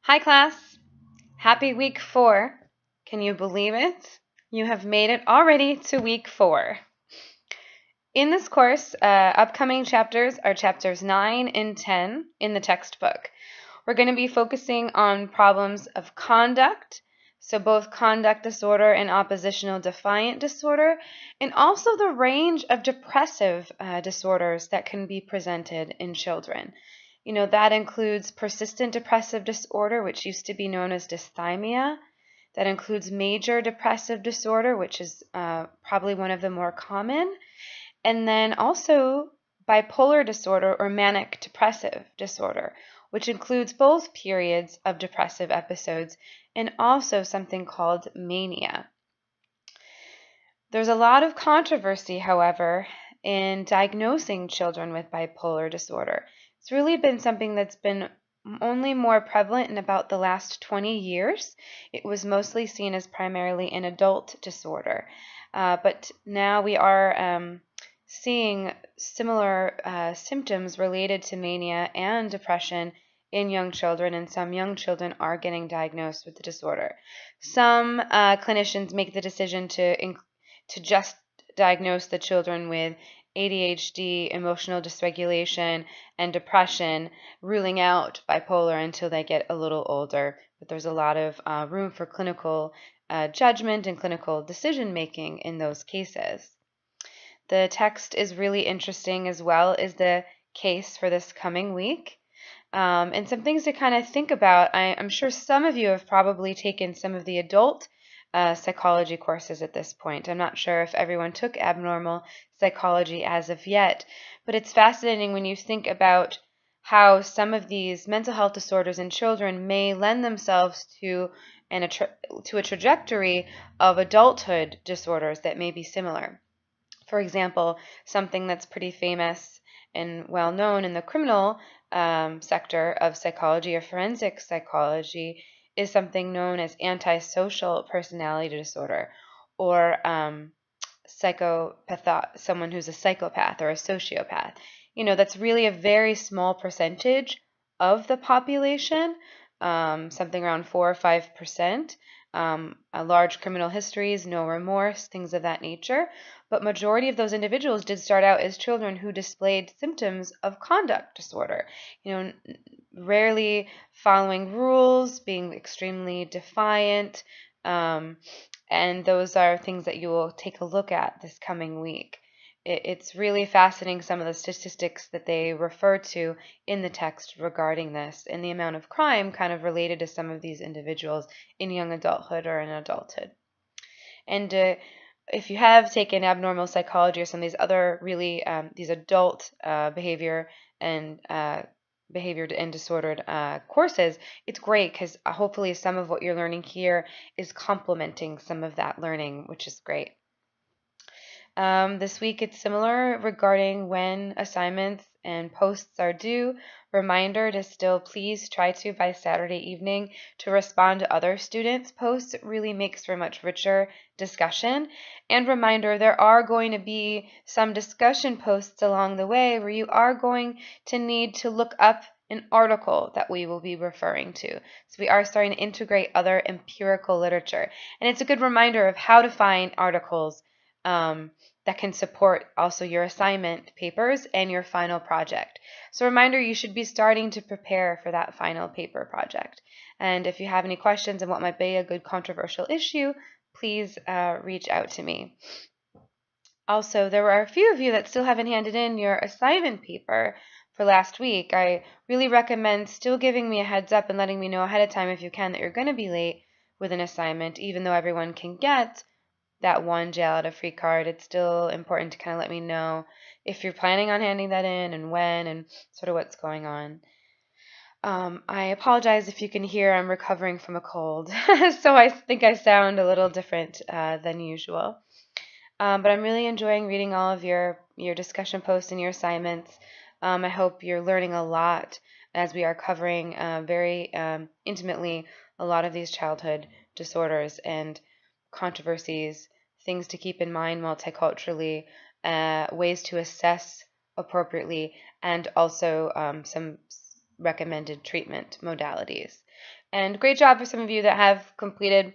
Hi class, happy week 4. Can you believe it? You have made it already to week 4. In this course, upcoming chapters are chapters 9 and 10 in the textbook. We're going to be focusing on problems of conduct, so both conduct disorder and oppositional defiant disorder, and also the range of depressive disorders that can be presented in children. That includes persistent depressive disorder, which used to be known as dysthymia. That includes major depressive disorder, which is probably one of the more common. And then also bipolar disorder or manic depressive disorder, which includes both periods of depressive episodes and also something called mania. There's a lot of controversy, however, in diagnosing children with bipolar disorder. It's really been something that's been only more prevalent in about the last 20 years. It was mostly seen as primarily an adult disorder. But now we are seeing similar symptoms related to mania and depression in young children, and some young children are getting diagnosed with the disorder. Some clinicians make the decision to just diagnose the children with ADHD, emotional dysregulation, and depression, ruling out bipolar until they get a little older. But there's a lot of room for clinical judgment and clinical decision making in those cases. The text is really interesting, as well as the case for this coming week. And some things to kind of think about. I'm sure some of you have probably taken some of the adult psychology courses at this point. I'm not sure if everyone took abnormal psychology as of yet, but it's fascinating when you think about how some of these mental health disorders in children may lend themselves to a trajectory of adulthood disorders that may be similar. For example, something that's pretty famous and well known in the criminal sector of psychology or forensic psychology is something known as antisocial personality disorder, or someone who's a psychopath or a sociopath. That's really a very small percentage of the population, something around 4 or 5%. Large criminal histories, no remorse, things of that nature. But majority of those individuals did start out as children who displayed symptoms of conduct disorder. Rarely following rules, being extremely defiant, and those are things that you will take a look at this coming week. It's really fascinating, some of the statistics that they refer to in the text regarding this, and the amount of crime kind of related to some of these individuals in young adulthood or in adulthood. And if you have taken abnormal psychology or some of these other really these adult behavior and disordered courses, it's great because hopefully some of what you're learning here is complementing some of that learning, which is great. This week it's similar regarding when assignments and posts are due. Reminder to still please try to, by Saturday evening, to respond to other students' posts. It really makes for much richer discussion. And reminder, there are going to be some discussion posts along the way where you are going to need to look up an article that we will be referring to. So we are starting to integrate other empirical literature. And it's a good reminder of how to find articles that can support also your assignment papers and your final project. So reminder, you should be starting to prepare for that final paper project. And if you have any questions on what might be a good controversial issue, please reach out to me. Also, there were a few of you that still haven't handed in your assignment paper for last week. I really recommend still giving me a heads up and letting me know ahead of time if you can that you're going to be late with an assignment, even though everyone can get that one jail out of free card. It's still important to kind of let me know if you're planning on handing that in and when and sort of what's going on. I apologize if you can hear I'm recovering from a cold, so I think I sound a little different than usual. But I'm really enjoying reading all of your discussion posts and your assignments. I hope you're learning a lot as we are covering very intimately a lot of these childhood disorders and controversies, things to keep in mind multiculturally, ways to assess appropriately, and also some recommended treatment modalities. And great job for some of you that have completed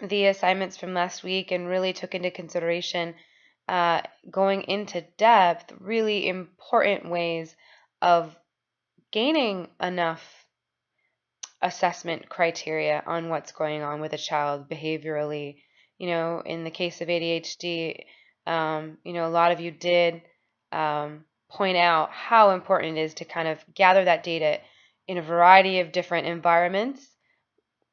the assignments from last week and really took into consideration going into depth really important ways of gaining enough assessment criteria on what's going on with a child behaviorally. In the case of ADHD, a lot of you did point out how important it is to kind of gather that data in a variety of different environments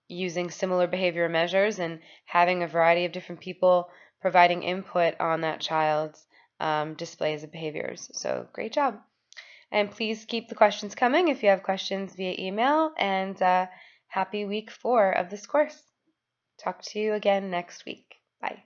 using similar behavior measures and having a variety of different people providing input on that child's displays of behaviors. So great job. And please keep the questions coming if you have questions via email. And happy week 4 of this course. Talk to you again next week. Bye.